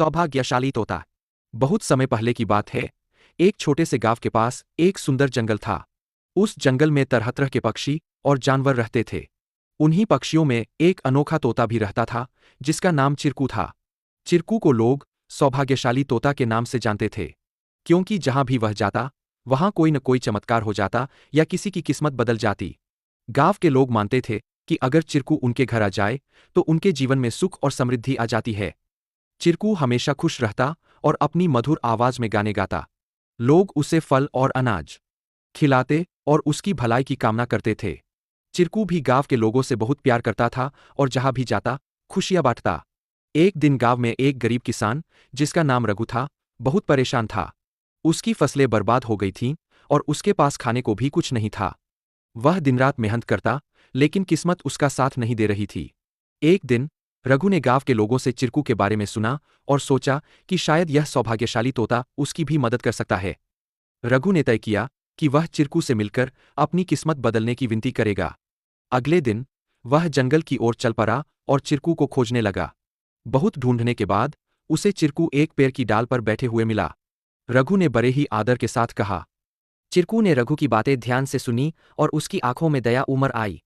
सौभाग्यशाली तोता। बहुत समय पहले की बात है। एक छोटे से गांव के पास एक सुंदर जंगल था। उस जंगल में तरह तरह के पक्षी और जानवर रहते थे। उन्हीं पक्षियों में एक अनोखा तोता भी रहता था, जिसका नाम चिरकू था। चिरकू को लोग सौभाग्यशाली तोता के नाम से जानते थे, क्योंकि जहां भी वह जाता, वहां कोई न कोई चमत्कार हो जाता या किसी की किस्मत बदल जाती। गांव के लोग मानते थे कि अगर चिरकू उनके घर आ जाए तो उनके जीवन में सुख और समृद्धि आ जाती है। चिरकू हमेशा खुश रहता और अपनी मधुर आवाज में गाने गाता। लोग उसे फल और अनाज खिलाते और उसकी भलाई की कामना करते थे। चिरकू भी गांव के लोगों से बहुत प्यार करता था और जहां भी जाता, खुशियां बांटता। एक दिन गांव में एक गरीब किसान, जिसका नाम रघु था, बहुत परेशान था। उसकी फसलें बर्बाद हो गई थीं और उसके पास खाने को भी कुछ नहीं था। वह दिन रात मेहनत करता, लेकिन किस्मत उसका साथ नहीं दे रही थी। एक दिन रघु ने गांव के लोगों से चिरकू के बारे में सुना और सोचा कि शायद यह सौभाग्यशाली तोता उसकी भी मदद कर सकता है। रघु ने तय किया कि वह चिरकू से मिलकर अपनी किस्मत बदलने की विनती करेगा। अगले दिन वह जंगल की ओर चल पड़ा और चिरकू को खोजने लगा। बहुत ढूंढने के बाद उसे चिरकू एक पेड़ की डाल पर बैठे हुए मिला। रघु ने बड़े ही आदर के साथ कहा। चिरकू ने रघु की बातें ध्यान से सुनी और उसकी आंखों में दया उमड़ आई।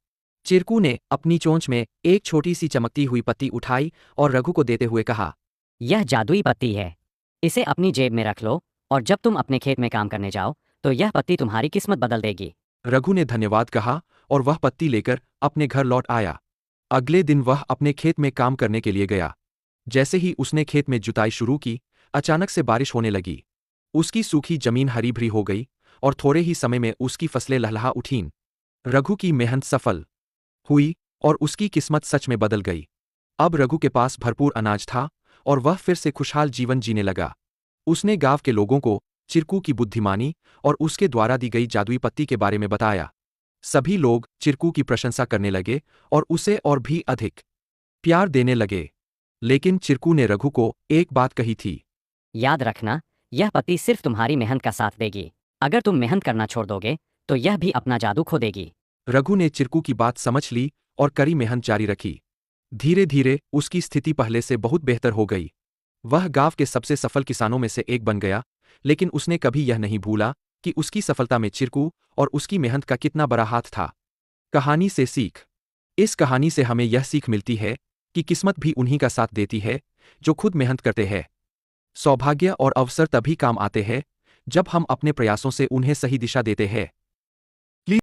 चिरकू ने अपनी चोंच में एक छोटी सी चमकती हुई पत्ती उठाई और रघु को देते हुए कहा, यह जादुई पत्ती है। इसे अपनी जेब में रख लो और जब तुम अपने खेत में काम करने जाओ तो यह पत्ती तुम्हारी किस्मत बदल देगी। रघु ने धन्यवाद कहा और वह पत्ती लेकर अपने घर लौट आया। अगले दिन वह अपने खेत में काम करने के लिए गया। जैसे ही उसने खेत में जुताई शुरू की, अचानक से बारिश होने लगी। उसकी सूखी जमीन हरी भरी हो गई और थोड़े ही समय में उसकी फसलें लहलहा उठीं। रघु की मेहनत सफल हुई और उसकी किस्मत सच में बदल गई। अब रघु के पास भरपूर अनाज था और वह फिर से खुशहाल जीवन जीने लगा। उसने गांव के लोगों को चिरकू की बुद्धिमानी और उसके द्वारा दी गई जादुई पत्ती के बारे में बताया। सभी लोग चिरकू की प्रशंसा करने लगे और उसे और भी अधिक प्यार देने लगे। लेकिन चिरकू ने रघु को एक बात कही थी। याद रखना, यह पत्ती सिर्फ तुम्हारी मेहनत का साथ देगी। अगर तुम मेहनत करना छोड़ दोगे तो यह भी अपना जादू खो देगी। रघु ने चिरकू की बात समझ ली और कड़ी मेहनत जारी रखी। धीरे धीरे उसकी स्थिति पहले से बहुत बेहतर हो गई। वह गांव के सबसे सफल किसानों में से एक बन गया, लेकिन उसने कभी यह नहीं भूला कि उसकी सफलता में चिरकू और उसकी मेहनत का कितना बड़ा हाथ था। कहानी से सीख। इस कहानी से हमें यह सीख मिलती है कि किस्मत भी उन्हीं का साथ देती है जो खुद मेहनत करते हैं। सौभाग्य और अवसर तभी काम आते हैं जब हम अपने प्रयासों से उन्हें सही दिशा देते हैं।